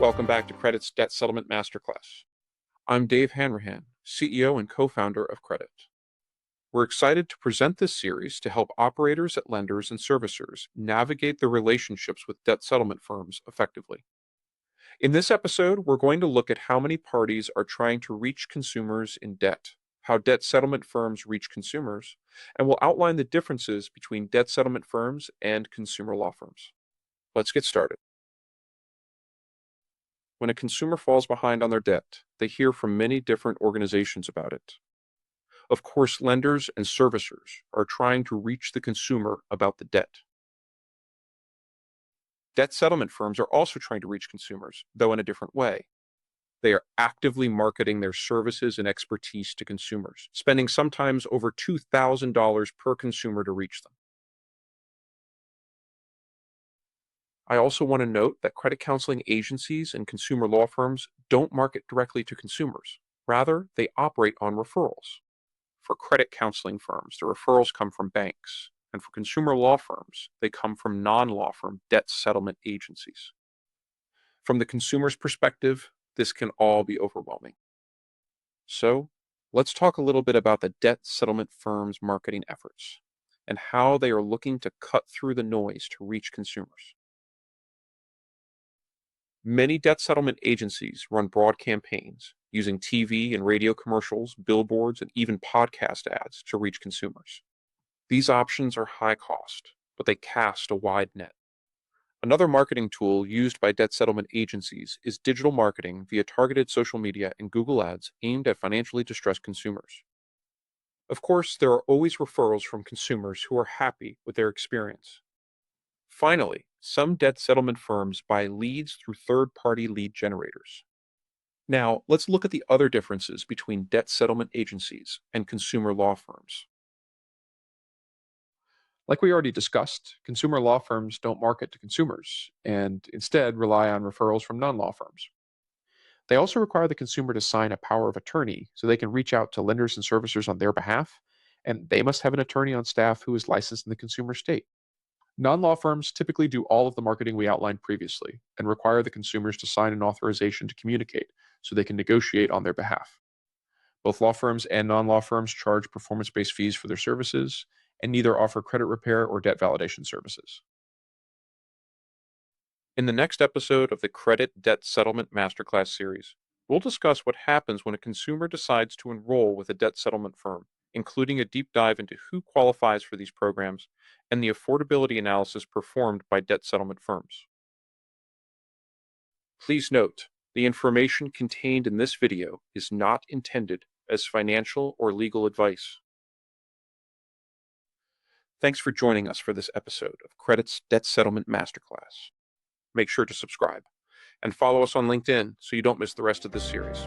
welcome back to Kredit's Debt Settlement Masterclass. I'm Dave Hanrahan, CEO and co-founder of Kredit. We're excited to present this series to help operators at lenders and servicers navigate their relationships with debt settlement firms effectively. In this episode, we're going to look at how many parties are trying to reach consumers in debt, how debt settlement firms reach consumers, and we'll outline the differences between debt settlement firms and consumer law firms. Let's get started. When a consumer falls behind on their debt, they hear from many different organizations about it. Of course, lenders and servicers are trying to reach the consumer about the debt. Debt settlement firms are also trying to reach consumers, though in a different way. They are actively marketing their services and expertise to consumers, spending sometimes over $2,000 per consumer to reach them. I also want to note that credit counseling agencies and consumer law firms don't market directly to consumers. Rather, they operate on referrals. For credit counseling firms, the referrals come from banks, and for consumer law firms, they come from non-law firm debt settlement agencies. From the consumer's perspective, this can all be overwhelming. So, let's talk a little bit about the debt settlement firms' marketing efforts and how they are looking to cut through the noise to reach consumers. Many debt settlement agencies run broad campaigns using TV and radio commercials, billboards, and even podcast ads to reach consumers. These options are high cost, but they cast a wide net. Another marketing tool used by debt settlement agencies is digital marketing via targeted social media and Google Ads aimed at financially distressed consumers. Of course, there are always referrals from consumers who are happy with their experience. Finally, some debt settlement firms buy leads through third-party lead generators. Now, let's look at the other differences between debt settlement agencies and consumer law firms. Like we already discussed, consumer law firms don't market to consumers and instead rely on referrals from non-law firms. They also require the consumer to sign a power of attorney so they can reach out to lenders and servicers on their behalf, and they must have an attorney on staff who is licensed in the consumer state. Non-law firms typically do all of the marketing we outlined previously and require the consumers to sign an authorization to communicate so they can negotiate on their behalf. Both law firms and non-law firms charge performance-based fees for their services, and neither offer credit repair or debt validation services. In the next episode of the Kredit Debt Settlement Masterclass series, we'll discuss what happens when a consumer decides to enroll with a debt settlement firm, including a deep dive into who qualifies for these programs and the affordability analysis performed by debt settlement firms. Please note, the information contained in this video is not intended as financial or legal advice. Thanks for joining us for this episode of Kredit's Debt Settlement Masterclass. Make sure to subscribe and follow us on LinkedIn so you don't miss the rest of this series.